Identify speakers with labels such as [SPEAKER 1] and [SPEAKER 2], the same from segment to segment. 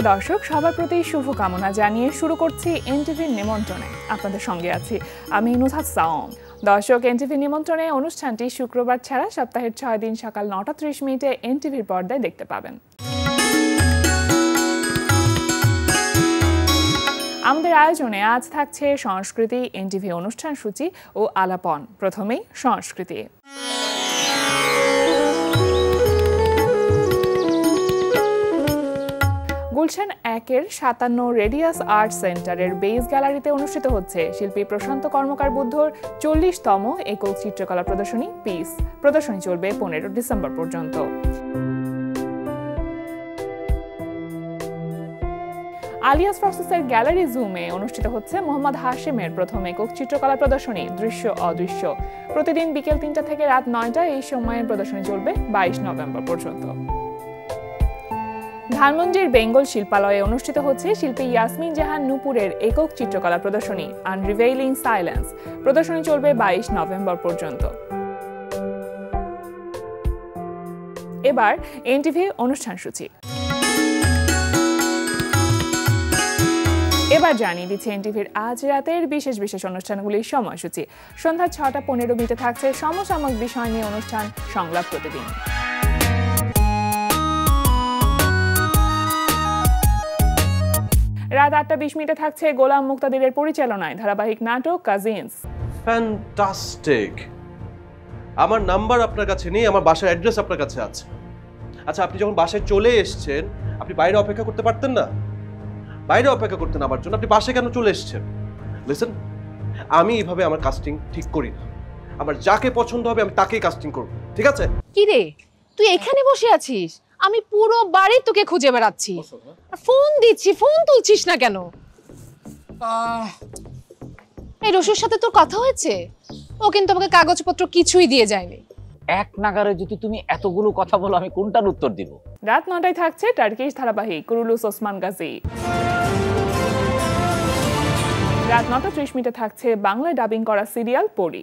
[SPEAKER 1] প্রিয় দর্শক, সবার প্রতি শুভকামনা জানিয়ে শুরু করছি এনটিভির নিমন্ত্রণে। আপনাদের সঙ্গে আছি আমি নুসহাত সাওম। দর্শক, এনটিভি নিমন্ত্রণে অনুষ্ঠানটি শুক্রবার ছাড়া সপ্তাহের 6 দিন সকাল 9:30 এনটিভির পর্দায় দেখতে পাবেন। আমাদের আয়োজনে আজ থাকছে সংস্কৃতি, এনটিভি অনুষ্ঠান সূচি ও আলাপন। প্রথমেই সংস্কৃতি। গুলশান 1-এর 57 রেডিয়াস আর্ট সেন্টারের বেস গ্যালারিতে অনুষ্ঠিত হচ্ছে শিল্পী প্রশান্ত কর্মকার বুদ্ধর 40তম একক চিত্রকলা প্রদর্শনী পিস। প্রদর্শনী চলবে 15 ডিসেম্বর পর্যন্ত। আলিয়াস প্রসেসের গ্যালারি জুমে অনুষ্ঠিত হচ্ছে মোহাম্মদ হাশেমের প্রথম একক চিত্রকলা প্রদর্শনী দৃশ্য অদৃশ্য। প্রতিদিন বিকেল 3টা থেকে রাত 9টা এই সময়ে প্রদর্শনী চলবে 22 নভেম্বর পর্যন্ত। ধানমন্ডির বেঙ্গল শিল্পালয়ে অনুষ্ঠিত হচ্ছে শিল্পী ইয়াসমিন জাহান নূপুরের একক চিত্রকলা প্রদর্শনী আনরিভেইলিং সাইলেন্স। প্রদর্শনী চলবে 22 নভেম্বর পর্যন্ত। এবার এনটিভি অনুষ্ঠান সূচি। এবার জানিয়ে দিচ্ছে এনটিভির আজ রাতের বিশেষ বিশেষ অনুষ্ঠানগুলির সময়সূচি। সন্ধ্যা 6:15 থাকছে সমসাময়িক বিষয় নিয়ে অনুষ্ঠান সংলাপ প্রতিদিন। রাত 8:20 থাকছে গোলাম মুক্তাদিরের পরিচালনায় ধারাবাহিক নাটক কাজিনস।
[SPEAKER 2] ফ্যান্টাস্টিক। আমার নাম্বার আপনার কাছে নেই, আমার বাসার অ্যাড্রেস আপনার কাছে আছে। আচ্ছা, আপনি যখন বাসায় চলে এসেছেন, আপনি বাইরে অপেক্ষা করতে পারতেন না? বাইরে অপেক্ষা করতেন আমার জন্য, আপনি বাসায় কেন চলে এসেছেন? লিসেন, আমি এইভাবে আমার কাস্টিং ঠিক করি না। আমার যাকে পছন্দ হবে আমি তাকেই কাস্টিং করব, ঠিক আছে?
[SPEAKER 3] কি রে, তুই এখানে বসে আছিস? আমি পুরো বাড়ি তোকে খুঁজে বেড়াচ্ছি, ফোন দিচ্ছি, ফোন তুলছিস না কেন? এই রসুর সাথে তোর কথা হয়েছে? ও কিন্তু আমাকে কাগজপত্র কিছুই দিয়ে যায়নি।
[SPEAKER 4] এক নাগারে যদি তুমি এতগুলো কথা বলো, আমি কোনটার উত্তর দিব?
[SPEAKER 1] রাত 9টায় থাকছে টার্কিশ ধারাবাহিক কুরুলুস ওসমান গাজী। রাত 9:30 থাকছে বাংলায় ডাবিং করা সিরিয়াল পরি।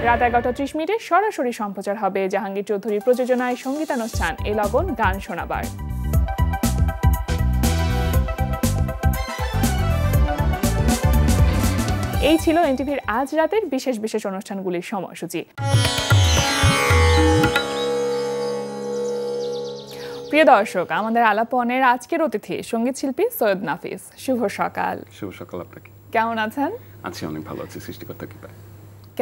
[SPEAKER 1] রাত 11:30 সরাসরি সম্প্রচার হবে জাহাঙ্গীর চৌধুরীর প্রযোজনায় সঙ্গীতানুষ্ঠান এ লগন গান শোনাবার। এই ছিল এনটিভির আজ রাতের বিশেষ বিশেষ অনুষ্ঠানগুলির সময়সূচি। প্রিয় দর্শক, আমাদের আলাপনের আজকের অতিথি সঙ্গীত শিল্পী সৈয়দ নাফিস। শুভ সকাল।
[SPEAKER 5] শুভ সকাল আপনাকে।
[SPEAKER 1] কেমন আছেন?
[SPEAKER 5] আছি, অনেক ভালো আছি, সৃষ্টিকর্তার কৃপায়।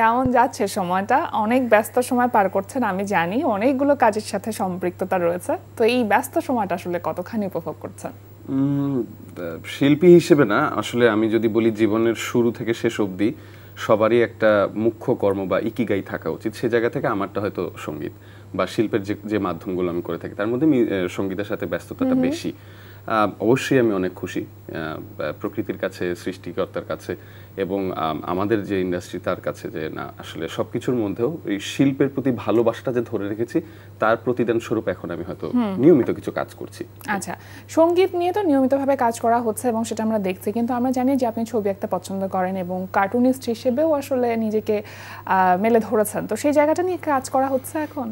[SPEAKER 1] কেমন যাচ্ছে সময়টা? অনেক ব্যস্ত সময় পার করছেন আমি জানি, অনেকগুলো কাজের সাথে সম্পৃক্ততা রয়েছে, তো এই ব্যস্ত সময়টা আসলে কতখানি উপভোগ করছেন?
[SPEAKER 5] শিল্পী হিসেবে না, আসলে আমি যদি বলি জীবনের শুরু থেকে শেষ অবধি সবারই একটা মুখ্য কর্ম বা ইকিগাই থাকা উচিত। সে জায়গা থেকে আমারটা হয়তো সঙ্গীত বা শিল্পের যে মাধ্যমগুলো আমি করে থাকি তার মধ্যে সঙ্গীতের সাথে ব্যস্ততাটা বেশি। অবশ্যই আমি অনেক খুশি প্রকৃতির কাছে, সৃষ্টিকর্তার কাছে এবং আমাদের যে ইন্ডাস্ট্রি তার কাছে, যে না আসলে সবকিছুর মধ্যেও এই শিল্পের প্রতি ভালোবাসাটা যে ধরে রেখেছি তার প্রতিদান স্বরূপ এখন আমি হয়তো নিয়মিত কিছু কাজ করছি।
[SPEAKER 1] আচ্ছা, সঙ্গীত নিয়ে তো নিয়মিতভাবে কাজ করা হচ্ছে এবং সেটা আমরা দেখছি, কিন্তু আমরা জানি যে আপনি ছবি আঁকতে পছন্দ করেন এবং কার্টুনিস্ট হিসেবেও আসলে নিজেকে মেলে ধরেছেন, তো সেই জায়গাটা নিয়ে কাজ করা হচ্ছে এখন?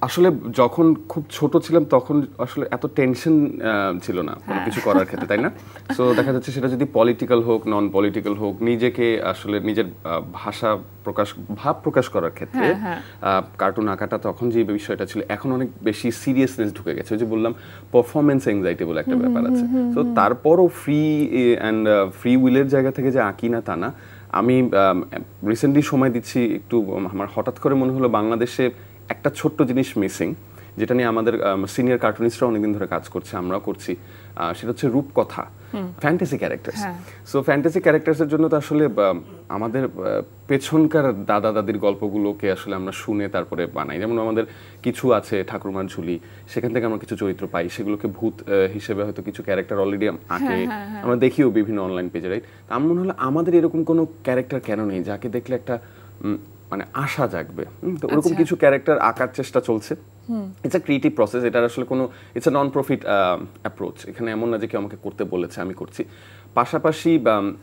[SPEAKER 5] আসলে যখন খুব ছোট ছিলাম তখন আসলে এত টেনশন ছিল না কোনো কিছু করার ক্ষেত্রে, তাই না? সো দেখা যাচ্ছে সেটা যদি পলিটিক্যাল হোক, নন পলিটিক্যাল হোক, নিজেকে আসলে নিজের ভাব প্রকাশ করার ক্ষেত্রে কার্টুন আঁকাটা তখন যে বিষয়টা ছিল, এখন অনেক বেশি সিরিয়াসনেস ঢুকে গেছে। ওই যে বললাম পারফরমেন্স এংজাইটি বলে একটা ব্যাপার আছে। তো তারপরও ফ্রি উইলের জায়গা থেকে যে আঁকি না তা না। আমি রিসেন্টলি সময় দিচ্ছি একটু, আমার হঠাৎ করে মনে হলো বাংলাদেশে একটা ছোট্ট জিনিস মিসিং, যেটা নিয়ে আমাদের সিনিয়র কার্টুনিস্টরা অনেকদিন ধরে কাজ করছে, আমরাও করছি। সেটা হচ্ছে রূপকথা, ফ্যান্টাসি ক্যারেক্টার্স। সো ফ্যান্টাসি ক্যারেক্টার্সের জন্য তো আসলে আমাদের পেছনকার দাদা দাদির গল্পগুলোকে আসলে আমরা শুনে তারপরে বানাই। যেমন আমাদের কিছু আছে ঠাকুরমার ঝুলি, সেখান থেকে আমরা কিছু চরিত্র পাই, সেগুলোকে ভূত হিসেবে হয়তো কিছু ক্যারেক্টার অলরেডি আঁকে, আমরা দেখিও বিভিন্ন অনলাইন পেজে, রাইট? আমার মনে হলো আমাদের এরকম কোনো ক্যারেক্টার কেন নেই যাকে দেখলে একটা মানে আশা জাগবে। তো ওরকম কিছু ক্যারেক্টার আঁকার চেষ্টা চলছে। ইটস আ ক্রিয়েটিভ প্রসেস, এটার আসলে কোনো it's a non profit approach. এখানে এমন না যে কেউ আমাকে করতে বলেছে আমি করছি। পাশাপাশি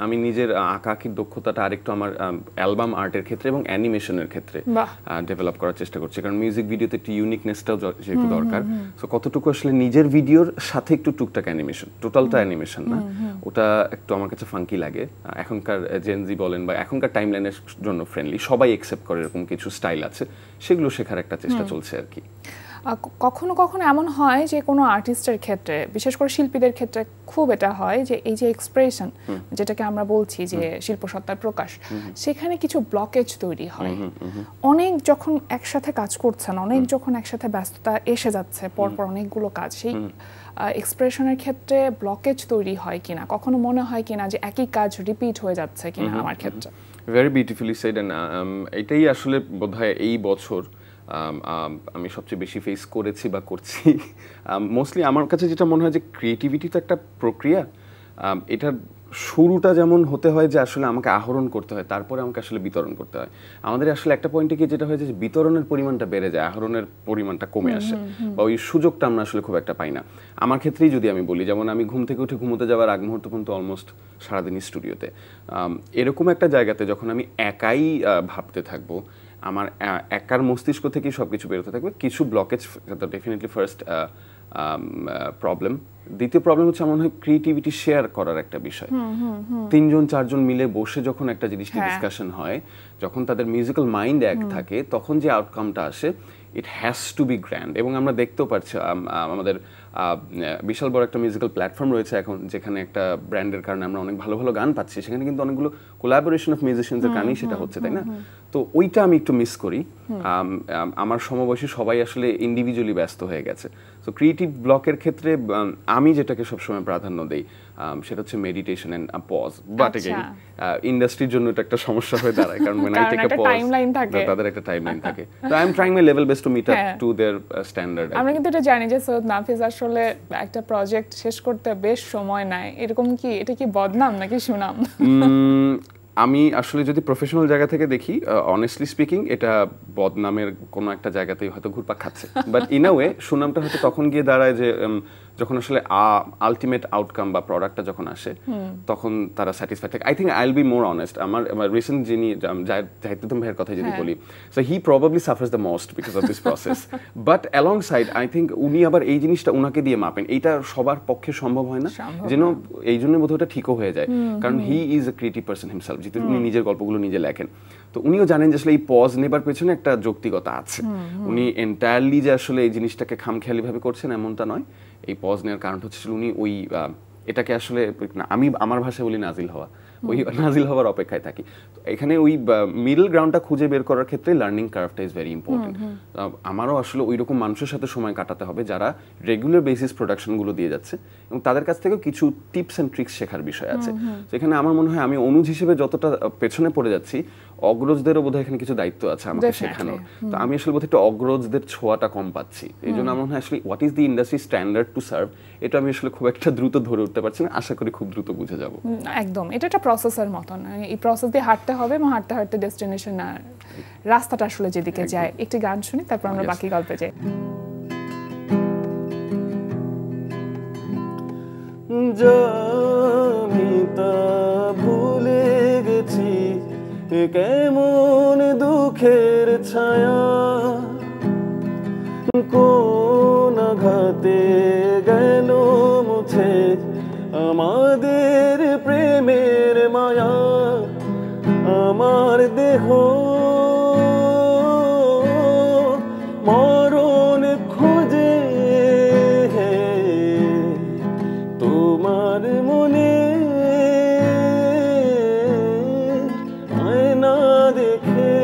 [SPEAKER 5] আমি নিজের আঁকাআঁকির দক্ষতাটা আরেকটু আমার অ্যালবাম আর্টের ক্ষেত্রে এবং অ্যানিমেশনের ক্ষেত্রে ডেভেলপ করার চেষ্টা করছি, কারণ মিউজিক ভিডিওতে একটু ইউনিকনেসটাও যেহেতু দরকার। সো কতটুকু আসলে নিজের ভিডিওর সাথে একটু টুকটাক অ্যানিমেশন, টোটালটা অ্যানিমেশন না, ওটা একটু আমার কাছে ফাঙ্কি লাগে। এখনকার জেনজি বলেন বা এখনকার টাইমলাইনের জন্য ফ্রেন্ডলি, সবাই একসেপ্ট করে এরকম কিছু স্টাইল আছে, সেগুলো শেখার একটা চেষ্টা চলছে আর কি।
[SPEAKER 1] কখনো কখনো এমন হয় যে কোনো আর্টিস্টের ক্ষেত্রে, বিশেষ করে শিল্পীদের ক্ষেত্রে খুব এটা হয় যে এই যে এক্সপ্রেশন, যেটাকে আমরা বলছি যে শিল্পসত্তার প্রকাশ, সেখানে কিছু ব্লকেজ তৈরি হয়। অনেক যখন একসাথে কাজ করছেন, অনেক যখন একসাথে ব্যস্ততা এসে যাচ্ছে, পরপর অনেকগুলো কাজ, সেই এক্সপ্রেশনের ক্ষেত্রে ব্লকেজ তৈরি হয় কিনা, কখনো মনে হয় কিনা যে একই কাজ রিপিট হয়ে যাচ্ছে কিনা আমার ক্ষেত্রে?
[SPEAKER 5] Very beautifully shed. এন্ড এটাই আসলে বোধহয় এই বছর আমি সবচেয়ে বেশি ফেস করেছি বা করছি। মোস্টলি আমার কাছে যেটা মনে হয় যে ক্রিয়েটিভিটি তো একটা প্রক্রিয়া, এটার শুরুটা যেমন হতে হয় যে আসলে আমাকে আহরণ করতে হয়, তারপরে আমাকে আসলে বিতরণ করতে হয়। আমাদের আসলে একটা পয়েন্টে গিয়ে যেটা হয়েছে যে বিতরণের পরিমাণটা বেড়ে যায়, আহরণের পরিমাণটা কমে আসে, বা ওই সুযোগটা আমরা আসলে খুব একটা পাই না। আমার ক্ষেত্রেই যদি আমি বলি, যেমন আমি ঘুম থেকে উঠে ঘুমোতে যাওয়ার আগ মুহূর্ত পর্যন্ত অলমোস্ট সারাদিনই স্টুডিওতে। এরকম একটা জায়গাতে যখন আমি একাই ভাবতে থাকবো, আমার একার মস্তিষ্ক থেকেই সব কিছু বেরোতে থাকবে, কিছু ব্লকেজ ডেফিনেটলি ফার্স্ট প্রবলেম। দ্বিতীয় প্রবলেম হচ্ছে আমার মনে হয় ক্রিয়েটিভিটি শেয়ার করার একটা বিষয়। 3জন 4জন মিলে বসে যখন একটা জিনিস ডিসকাশন হয়, যখন তাদের মিউজিক্যাল মাইন্ড এক থাকে, তখন যে আউটকামটা আসে, it has to be grand. এবং আমরা দেখতেও পাচ্ছি আমাদের বিশাল বড় একটা মিউজিক্যাল প্ল্যাটফর্ম রয়েছে এখন, যেখানে একটা ব্র্যান্ডের কারণে আমরা অনেক ভালো ভালো গান পাচ্ছি, সেখানে কিন্তু অনেকগুলো কোলাবোরেশন অফ মিউজিশিয়ানসের গানই সেটা হচ্ছে, তাই না? তো ওইটা আমি একটু মিস করি। আমার সমবয়সী সবাই আসলে ইন্ডিভিজুয়ালি ব্যস্ত হয়ে গেছে। সো ক্রিয়েটিভ ব্লকের ক্ষেত্রে আমি যেটাকে সবসময় প্রাধান্য দেই সেটা হচ্ছে meditation and pause. But again ইন্ডাস্ট্রির জন্য এটা একটা সমস্যা হয়ে দাঁড়ায়, কারণ when I take a pause তাদের একটা টাইমলাইন থাকে। তো I am trying my level best to meet up to their standard.
[SPEAKER 1] আমরা কিন্তু এটা জানি যে সৈয়দ নাফিস আসলে একটা প্রজেক্ট শেষ করতে বেশ সময় নেয়, এরকম কি? এটা কি বদনাম নাকি সুনাম?
[SPEAKER 5] আমি আসলে যদি প্রফেশনাল জায়গা থেকে দেখি, অনেস্টলি স্পিকিং, এটা বদনামের কোনো একটা জায়গাতেই হয়তো ঘুরপাক খাচ্ছে। বাট ইন আ ওয়ে সুনামটা হয়তো তখন গিয়ে দাঁড়ায় যে যখন আসলে আলটিমেট আউটকাম বা প্রোডাক্টটা যখন আসে, তখন তারা স্যাটিসফাইড থাকে। I think I will be more honest. আমার রিসেন্ট যিনি জাহিদুদ্দিন ভাইয়ের কথা যদি বলি, so he probably suffers the most because of this process. But along side I think উনি আবার এই জিনিসটা উনাকে দিয়ে মাপেন, এইটা সবার পক্ষে সম্ভব হয় না, যেন এই জন্য বোধহয় ওটা ঠিকও হয়ে যায়। কারণ he is a creative person himself, যেহেতু উনি নিজের গল্পগুলো নিজে লেখেন। তো উনিও জানেন যে আসলে এই পজ নেবার পেছনে একটা যৌক্তিকতা আছে। উনি এন্টায়ারলি যে আসলে এই জিনিসটাকে খামখেয়ালিভাবে করছেন এমনটা নয়। এই পজ নেওয়ার কারণ হচ্ছে উনি ওই এটাকে আসলে আমি আমার ভাষায় বলি নাজিল হওয়া, ওই নাজিল হওয়ার অপেক্ষায় থাকি। তো এখানে ওই মিডল গ্রাউন্ডটা খুঁজে বের করার ক্ষেত্রে লার্নিং কার্ভটা ইজ ভেরি ইম্পর্টেন্ট। আমারও আসলে ওই রকম মানুষের সাথে সময় কাটাতে হবে যারা রেগুলার বেসিস প্রোডাকশনগুলো দিয়ে যাচ্ছে, এবং তাদের কাছ থেকেও কিছু টিপস অ্যান্ড ট্রিক্স শেখার বিষয় আছে। তো এখানে আমার মনে হয় আমি অনুজ হিসেবে যতটা পেছনে পড়ে যাচ্ছি, অগ্রজদেরও বোধহয় এখানে কিছু দায়িত্ব আছে আমাকে শেখানোর। তো আমি আসলে বোধহয় একটু অগ্রজদের ছোঁয়াটা কম পাচ্ছি। এই জন্য আমার মনে হয় আসলে what is the industry standard to serve, এটা আমি আসলে খুব একটা দ্রুত ধরে উঠতে পারছি না। আশা করি খুব দ্রুত বুঝে যাব।
[SPEAKER 1] একদম, এটা একটা প্রসেসের মতন, এই প্রসেস দিয়ে হাঁটতে হবে এবং হাঁটতে হাঁটতে ডেস্টিনেশন রাস্তাটা আসলে যেদিকে যায়। একটি গান শুনি, তারপর আমরা বাকি গল্পে যাই।
[SPEAKER 6] জামিতা ভুলে গেছি কেমন দুঃখের ছায়া, কোন আঘাতে গেল মুছে আমাদের প্রেমের মায়া। আমার দেহ মরণ খোঁজে, তোমার মনে আয়না দেখে।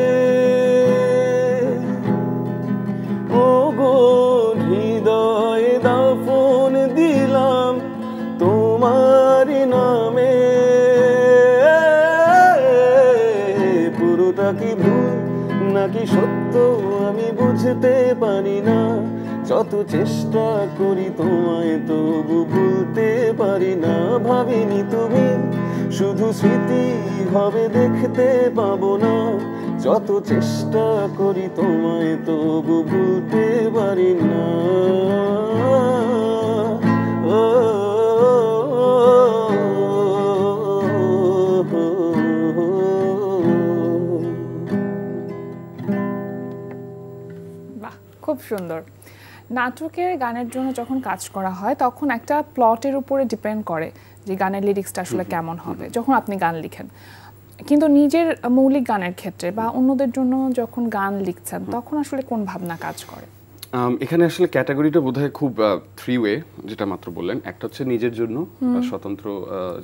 [SPEAKER 6] ও গো হৃদয় দাফন দিলাম তোমার নামে, পুরোটা কি ভুল নাকি সত্য আমি বুঝতে পারি না। যত চেষ্টা করি তোমায় তবু ভুলতে পারি না। ভাবিনি তুমি শুধু স্মৃতি হবে দেখতে পাবো না, যত চেষ্টা করি তোমায় তবু ভুলতে পারি না।
[SPEAKER 1] বাহ, খুব সুন্দর। নাটকের গানের জন্য যখন কাজ করা হয় তখন একটা প্লটের উপরে ডিপেন্ড করে যে গানের লিরিক্সটা আসলে কেমন হবে যখন আপনি গান লিখেন, কিন্তু নিজের মৌলিক গানের ক্ষেত্রে বা অন্যদের জন্য যখন গান লিখছেন তখন আসলে কোন ভাবনা কাজ করে?
[SPEAKER 5] এখানে আসলে ক্যাটাগরিটা বোধহয় খুব থ্রি ওয়ে, যেটা মাত্র বললেন। একটা হচ্ছে নিজের জন্য স্বতন্ত্র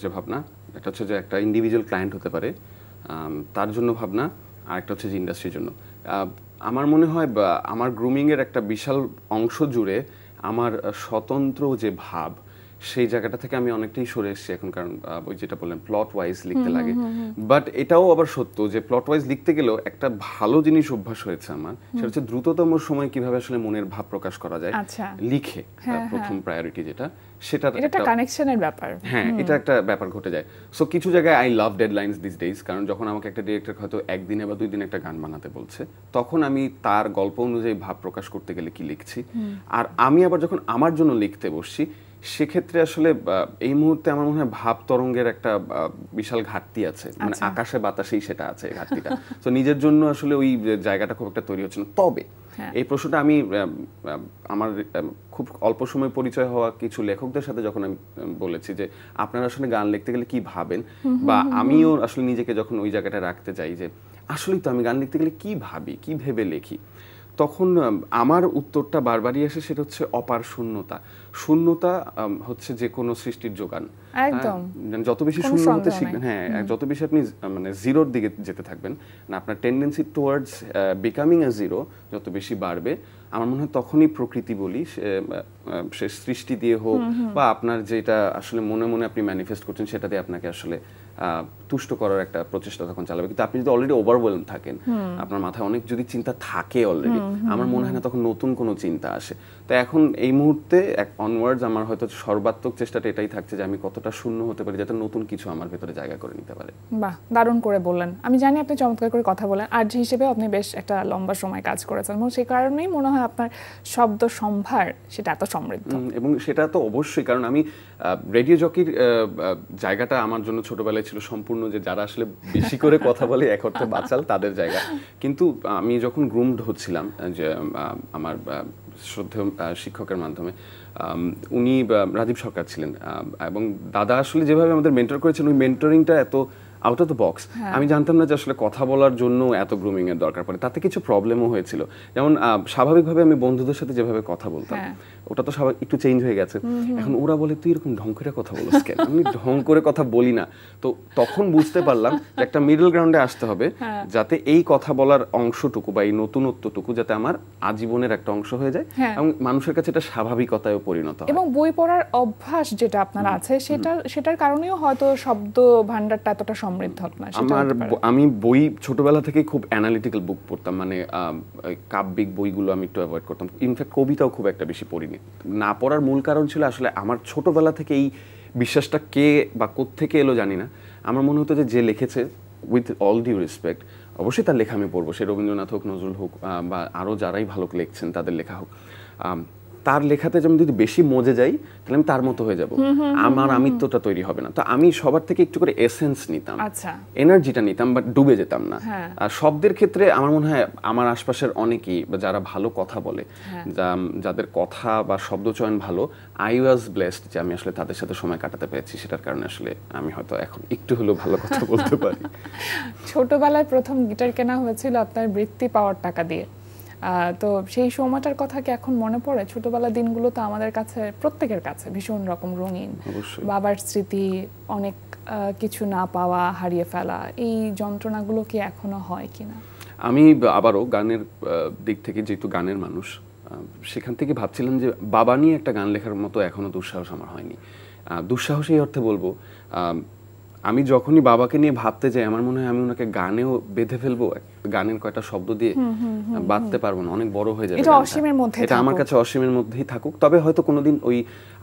[SPEAKER 5] যে ভাবনা, একটা হচ্ছে যে একটা ইন্ডিভিজুয়াল ক্লায়েন্ট হতে পারে তার জন্য ভাবনা, আর একটা হচ্ছে যে ইন্ডাস্ট্রির জন্য। আমার মনে হয় আমার গ্রুমিংয়ের একটা বিশাল অংশ জুড়ে আমার স্বতন্ত্র যে ভাব, সেই জায়গাটা থেকে আমি অনেকটাই সরে এসেছি এখন, কারণ ওই যেটা বললেন প্লট ওয়াইজ লিখতে লাগে। বাট এটাও আবার সত্য যে প্লট ওয়াইজ লিখতে গেলেও একটা ভালো জিনিস অভ্যাস হয়েছে আমার, সেটা হচ্ছে দ্রুততম সময় কিভাবে আসলে মনের ভাব প্রকাশ করা যায় লিখে। প্রথম প্রায়োরিটি যেটা, সেটা
[SPEAKER 1] একটা কানেকশনের ব্যাপার।
[SPEAKER 5] হ্যাঁ, এটা একটা ব্যাপার ঘটে যায়। সো কিছু জায়গায় আই লাভ ডেডলাইনস দিস ডেজ, কারণ যখন আমাকে একটা ডিরেক্টর হয়তো একদিনে বা 2 দিনে একটা গান বানাতে বলছে, তখন আমি তার গল্প অনুযায়ী ভাব প্রকাশ করতে গেলে কি লিখছি। আর আমি আবার যখন আমার জন্য লিখতে বসছি, সেক্ষেত্রে আসলে এই মুহূর্তে আমার মনে হয় ভাব তরঙ্গের একটা বিশাল ঘাটতি আছে, মানে আকাশে বাতাসেই সেটা আছে ঘাটতিটা। তো নিজের জন্য আসলে ওই জায়গাটা খুব একটা তৈরি হচ্ছে না। তবে এই প্রশ্নটা আমি আমার খুব অল্প সময় পরিচয় হওয়া কিছু লেখকদের সাথে যখন আমি বলেছি যে আপনারা আসলে গান লিখতে গেলে কি ভাবেন, বা আমিও আসলে নিজেকে যখন ওই জায়গাটা রাখতে চাই যে আসলেই তো আমি গান লিখতে গেলে কি ভাবি, কি ভেবে লিখি, তখন আমার উত্তরটা বারবারই আসে, সেটা হচ্ছে অপার শূন্যতা। শূন্যতা হচ্ছে যে কোনো সৃষ্টির যোগান।
[SPEAKER 1] একদম,
[SPEAKER 5] যত বেশি শূন্য হতে শিখবেন, হ্যাঁ, যত বেশি আপনি মানে জিরোর দিকে যেতে থাকবেন, না আপনার টেন্ডেন্সি টুয়ার্ডস বিকামিং এ জিরো যত বেশি বাড়বে, আমার মনে হয় তখনই প্রকৃতি বলি, সে সৃষ্টি দিয়ে হোক বা আপনার যেটা আসলে মনে মনে আপনি ম্যানিফেস্ট করছেন সেটা দিয়ে আপনাকে আসলে তুষ্ট করার একটা প্রচেষ্টা তখন চালাবে। কিন্তু আপনি যদি অলরেডি ওভারওয়েলম থাকেন, আপনার মাথায় অনেক যদি চিন্তা থাকে অলরেডি, আমার মনে হয় না তখন নতুন কোনো চিন্তা আসে। তো এখন এই মুহূর্তে অনওয়ার্ডস আমার হয়তো সর্বাত্মক চেষ্টাটা এটাই থাকছে যে আমি কতটা শূন্য হতে পারি যাতে নতুন কিছু আমার ভেতরে জায়গা করে নিতে পারে।
[SPEAKER 1] বাহ, দারুণ করে বললেন। আমি জানি আপনি চমৎকার করে কথা বলেন, আর্জি হিসেবে আপনি বেশ একটা লম্বা সময় কাজ করেছেন, এবং সেই কারণেই মনে হয় আপনার শব্দ সম্ভার সেটা এত সমৃদ্ধ।
[SPEAKER 5] এবং সেটা তো অবশ্যই, কারণ আমি রেডিও জকির জায়গাটা আমার জন্য ছোটবেলায় ছিল সম্পূর্ণ যে যারা আসলে বেশি করে কথা বলে এক অর্থে বাচাল তাদের জায়গা। কিন্তু আমি যখন গ্রুমড হচ্ছিলাম যে আমার শ্রদ্ধেয় শিক্ষকের মাধ্যমে, উনি রাজীব সরকার ছিলেন, এবং দাদা আসলে যেভাবে আমাদের মেন্টর করেছেন, ওই মেন্টরিংটা এত আউট অফ দ্য বক্স। আমি জানতাম না যে আসলে কথা বলার জন্য এত গ্রুমিং এর দরকার পড়ে। তাতে কিছু প্রবলেমও হয়েছিল, যেমন স্বাভাবিকভাবে আমি বন্ধুদের সাথে যেভাবে কথা বলতাম, ওটা তো স্বাভাবিক একটু চেঞ্জ হয়ে গেছে। এখন ওরা বলে তুই এরকম ঢং করে কথা বলিস কেন? আমি ঢং করে কথা বলি না। তো তখন বুঝতে পারলাম যে একটা মিডল গ্রাউন্ডে আসতে হবে, যাতে এই কথা বলার অংশটুকু বা এই নতুনত্বটুকু যাতে আমার আজীবনের একটা অংশ হয়ে যায় এবং মানুষের কাছে এটা স্বাভাবিকতায় পরিণত হয়।
[SPEAKER 1] এবং বই পড়ার অভ্যাস যেটা আপনার আছে, সেটার কারণেও হয়তো শব্দ ভান্ডারটা এতটা সমৃদ্ধ আপনার।
[SPEAKER 5] আমি বই ছোটবেলা থেকে খুব অ্যানালিটিক্যাল বুক পড়তাম, মানে কাব্যিক বইগুলো আমি একটু অ্যাভয়েড করতাম। ইনফ্যাক্ট কবিতাও খুব একটা বেশি পড়িনি। না পড়ার মূল কারণ ছিল আসলে আমার ছোটবেলা থেকে এই বিশ্বাসটা কে বা কোত্থেকে এলো জানি না, আমার মনে হতো যে লিখেছে, উইথ অল ডিউ রেসপেক্ট, অবশ্যই তার লেখা আমি পড়বো, সে রবীন্দ্রনাথ হোক, নজরুল হোক, বা আরও যারাই ভালো লিখছেন তাদের লেখা হোক, তার লেখাতে যেমন যদি বেশি মজে যাই তাহলে আমি তার মতো হয়ে যাব, আমার আমিত্বটা তৈরি হবে না। তো আমি সবার থেকে একটু করে এসেন্স নিতাম, এনার্জিটা নিতাম, বাট ডুবে যেতাম না। আর শব্দের ক্ষেত্রে আমার মনে হয় আমার আশপাশের অনেকেই বা যারা ভালো কথা বলে, যাদের কথা বা শব্দচয়ন ভালো, আই ওয়াজ ব্লেসড যে আমি আসলে তাদের সাথে সময় কাটাতে পেরেছি। সেটার কারণে আসলে আমি হয়তো এখন একটু হলেও ভালো কথা বলতে পারি।
[SPEAKER 1] ছোটবেলায় প্রথম গিটার কেনা হয়েছিল আপনার বৃত্তি পাওয়ার টাকা দিয়ে, তো সেই সময়টার কথা কি এখন মনে পড়ে? ছোটবেলার দিনগুলো তো আমাদের কাছে, প্রত্যেকের কাছে ভীষণ রকম রঙিন। বাবার স্মৃতি, অনেক কিছু না পাওয়া, হারিয়ে ফেলা, এই যন্ত্রণাগুলো কি এখনো হয় কিনা?
[SPEAKER 5] আমি আবারও গানের দিক থেকে, যেহেতু গানের মানুষ, সেখান থেকে ভাবছিলাম যে বাবা নিয়ে একটা গান লেখার মতো এখনো দুঃসাহস আমার হয়নি। দুঃসাহস এই অর্থে বলবো, আমি যখনই বাবাকে নিয়ে ভাবতে যাই আমার মনে হয় আমি ওনাকে গানেও বেঁধে ফেলবো, গানের কয়টা শব্দ দিয়ে বাঁধতে পারবো না, অনেক বড় হয়ে যাবে।
[SPEAKER 1] এটা অসীমের মধ্যে,
[SPEAKER 5] এটা আমার কাছে অসীমের মধ্যেই থাকুক। তবে হয়তো কোনোদিন ওই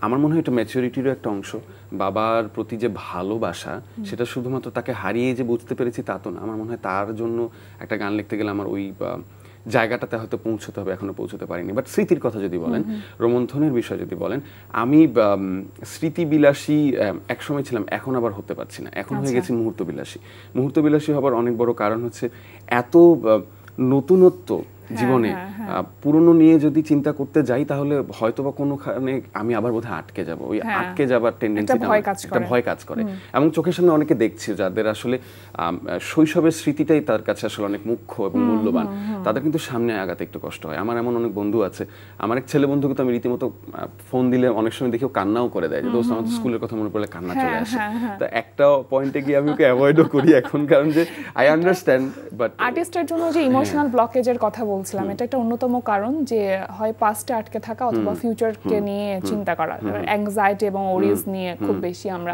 [SPEAKER 5] আমার মনে হয় এটা ম্যাচুরিটিরও একটা অংশ। বাবার প্রতি যে ভালোবাসা সেটা শুধুমাত্র তাকে হারিয়ে যে বুঝতে পেরেছি তা তো না। আমার মনে হয় তার জন্য একটা গান লিখতে গেলে আমার ওই জায়গাটাতে হয়তো পৌঁছতে হবে, এখনো পৌঁছতে পারিনি। বাট স্মৃতির কথা যদি বলেন, রোমন্থনের বিষয় যদি বলেন, আমি স্মৃতিবিলাসী একসময় ছিলাম, এখন আবার হতে পারছি না। এখন হয়ে গেছি মুহূর্তবিলাসী। মুহূর্তবিলাসী হবার অনেক বড় কারণ হচ্ছে এত নতুনত্ব জীবনে। পুরনো নিয়ে যদি চিন্তা করতে যাই তাহলে হয়তোবা কোনোখানে আমি আবার বোধহয় আটকে যাব। ওই আটকে যাবার টেন্ডেন্সি একটা ভয় কাজ করে। এবং চোখের সামনে অনেকে দেখছি যাদের আসলে শৈশবের স্মৃতিটাই তার কাছে আসলে অনেক মুখ্য এবং মূল্যবান, তাদের কিন্তু সামনে আগাতে একটু কষ্ট হয়। আমার এমন অনেক বন্ধু আছে, আমার এক ছেলে বন্ধুকে তো আমি রীতিমতো ফোন দিলে অনেক সময় দেখেও কান্নাও করে দেয়, যে দোস্ত আমাদের স্কুলের কথা মনে পড়লে কান্না চলে আসে। তো একটা পয়েন্টে গিয়ে আমি ওকে অ্যাভয়েডও করি এখন, কারণ যে আই আন্ডারস্ট্যান্ড। বাট
[SPEAKER 1] আর্টিস্টের জন্য যে ইমোশনাল ব্লকেজের কথা বলছিলাম, এটা একটা অন্যতম কারণ যে হয় পাস্টে আটকে থাকা অথবা ফিউচারকে নিয়ে চিন্তা করা। অ্যাংজাইটি এবং ওরিজ নিয়ে খুব বেশি আমরা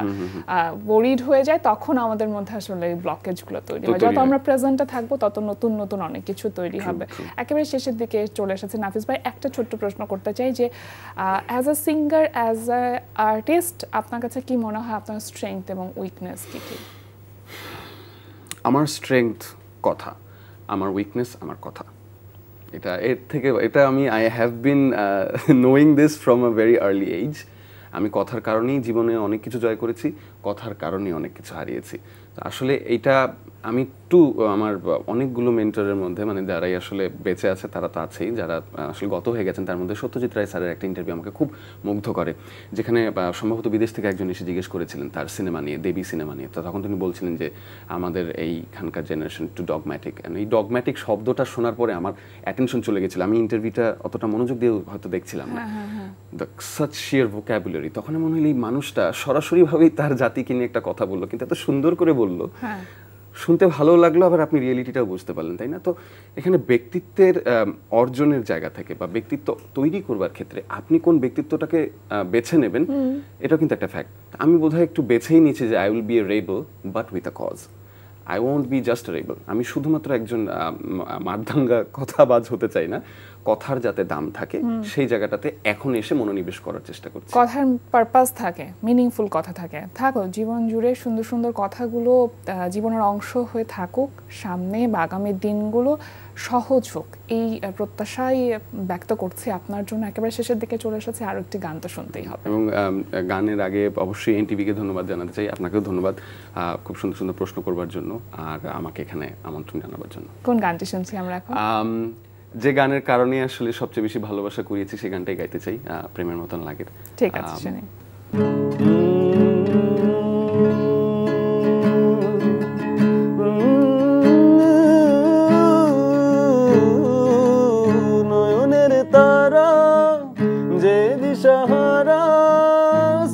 [SPEAKER 1] ওরিড হয়ে যাই, তখন আমাদের মধ্যে আসলে ব্লকেজগুলো তৈরি হয়। যত আমরা প্রেজেন্টে থাকবো তত নতুন নতুন অনেক কিছু তৈরি হবে। একেবারে শেষের দিকে চলে এসেছে নাফিস ভাই, একটা ছোট্ট প্রশ্ন করতে চাই যে as a singer, as a artist, আপনার কাছে কি মনে হয় আপনার স্ট্রেংথ এবং উইকনেস কি কি?
[SPEAKER 5] আমার স্ট্রেংথ কথা, আমার উইকনেস আমার কথা। এটা আমি I have been knowing this from a very early age. আমি কথার কারণেই জীবনে অনেক কিছু জয় করেছি, কথার কারণেই অনেক কিছু হারিয়েছি। আসলে এইটা আমি একটু আমার অনেকগুলো মেন্টরের মধ্যে, মানে যারাই আসলে বেঁচে আছে তারা তো আছেই, যারা আসলে গত হয়ে গেছেন তার মধ্যে সত্যজিৎ রায় স্যারের একটা ইন্টারভিউ আমাকে খুব মুগ্ধ করে, যেখানে সম্ভবত বিদেশ থেকে একজন এসে জিজ্ঞেস করেছিলেন তার সিনেমা নিয়ে, দেবী সিনেমা নিয়ে। তো তখন তিনি বলছিলেন যে আমাদের এইখানকার জেনারেশন একটু ডগম্যাটিক। এই ডগম্যাটিক শব্দটা শোনার পরে আমার অ্যাটেনশন চলে গেছিল। আমি ইন্টারভিউটা অতটা মনোযোগ দিয়ে হয়তো দেখছিলাম না। The such shear vocabulary. তখন মনে হলো এই মানুষটা সরাসরিভাবেই তার জাতিকে নিয়ে একটা কথা বললো, কিন্তু এত সুন্দর করে বললো, শুনতে ভালো লাগলো, আবার আপনি রিয়েলিটিটাও বুঝতে পারলেন, তাই না? তো এখানে ব্যক্তিত্বের অর্জনের জায়গা থেকে বা ব্যক্তিত্ব তৈরি করবার ক্ষেত্রে আপনি কোন ব্যক্তিত্বটাকে বেছে নেবেন, এটা কিন্তু একটা ফ্যাক্ট। আমি বোধহয় একটু বেছেই নিয়েছি যে I will be a rebel but with a cause. I won't be just a rebel. আমি শুধুমাত্র একজন মারদাঙ্গা কথাবাজ হতে চাই না, কথার যাতে দাম থাকে সেই জায়গাটাতে এখন এসে মনোনিবেশ করার চেষ্টা করছি।
[SPEAKER 1] কথার পারপাস থাকে, মিনিংফুল কথা থাকে, থাকো জীবন জুড়ে সুন্দর সুন্দর কথাগুলো জীবনের অংশ হয়ে থাকুক, সামনে বা আগামী দিনগুলো সহজ হোক, এই প্রত্যাশাই ব্যক্ত করছি আপনার জন্য। একেবারে শেষের দিকে চলে এসেছে, আরও একটি গান তো শুনতেই হবে।
[SPEAKER 5] এবং গানের আগে অবশ্যই এনটিভিকে ধন্যবাদ জানাতে চাই, আপনাকেও ধন্যবাদ খুব সুন্দর সুন্দর প্রশ্ন করবার জন্য আর আমাকে এখানে আমন্ত্রণ জানাবার জন্য।
[SPEAKER 1] কোন গানটি শুনছি আমরা এখন?
[SPEAKER 5] যে গানের কারণে আসলে সবচেয়ে বেশি ভালোবাসা কুড়িয়েছি সেই গানটাই গাইতে চাই, প্রেমের মতন লাগে।
[SPEAKER 1] ঠিক আছে, শুনি।
[SPEAKER 6] নয়নের তারা যে দিশাহারা,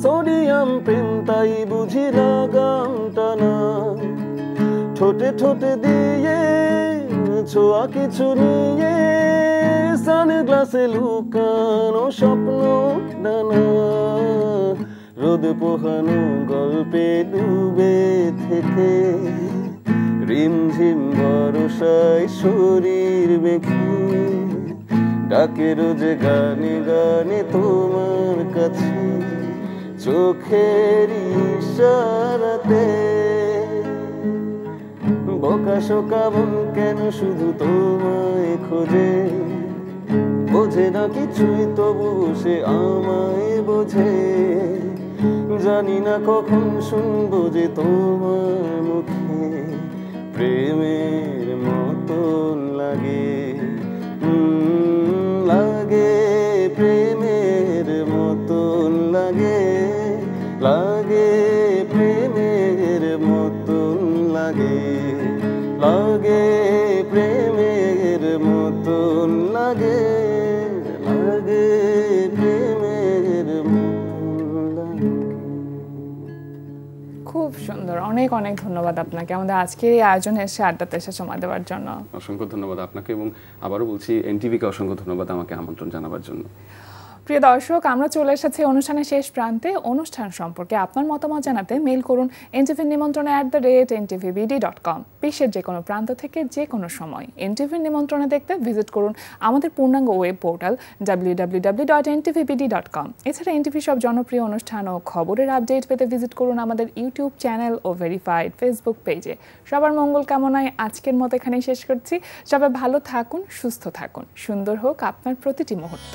[SPEAKER 6] সোডিয়াম প্রেম তাই বুঝি লাগামটা না, ঠোঁটে ঠোঁটে দিয়ে ছোঁয়া কিছু নিয়ে, সানগ্লাসে লুকানো স্বপ্ন নানা, রোদ পোহানো গল্পে ডুবে থেকে, রিমঝিম বর্ষায় শরীর মেখে, ডাকে রোজ গানে গানে তোমার কাছে, চোখের ইশারাতে, বোকা শোকা মন কেন শুধু তোমায় খোঁজে, বোঝে না কিছুই তবু সে আমায় বোঝে, জানি না কখন শুনবো যে তোমার মুখে, প্রেমের মতন লাগে, লাগে প্রেমের মতন লাগে, লাগে প্রেমের মতন লাগে, লাগে প্রেমের মতন লাগে, লাগে প্রেমের মতন লাগে।
[SPEAKER 1] খুব সুন্দর, অনেক অনেক ধন্যবাদ আপনাকে আমাদের আজকের এই আয়োজনে এসে আড্ডাতে এসে সময় দেওয়ার জন্য।
[SPEAKER 5] অসংখ্য ধন্যবাদ আপনাকে, এবং আবারও বলছি এনটিভিকে অসংখ্য ধন্যবাদ আমাকে আমন্ত্রণ জানাবার জন্য।
[SPEAKER 1] প্রিয় দর্শক, আমরা চলে এসেছি অনুষ্ঠানের শেষ প্রান্তে। অনুষ্ঠান সম্পর্কে আপনার মতামত জানাতে মেইল করুন ntvnimontrone@ntvbd.com। বিশ্বের যে কোনো প্রান্ত থেকে যে কোনো সময় এনটিভির নিমন্ত্রণে দেখতে ভিজিট করুন আমাদের পূর্ণাঙ্গ ওয়েব পোর্টাল www.ntvbd.com। এছাড়া এনটিভি সব জনপ্রিয় অনুষ্ঠান ও খবরের আপডেট পেতে ভিজিট করুন আমাদের ইউটিউব চ্যানেল ও ভেরিফাইড ফেসবুক পেজে। সবার মঙ্গল কামনায় আজকের মতো এখানেই শেষ করছি। সবাই ভালো থাকুন, সুস্থ থাকুন, সুন্দর হোক আপনার প্রতিটি মুহূর্ত।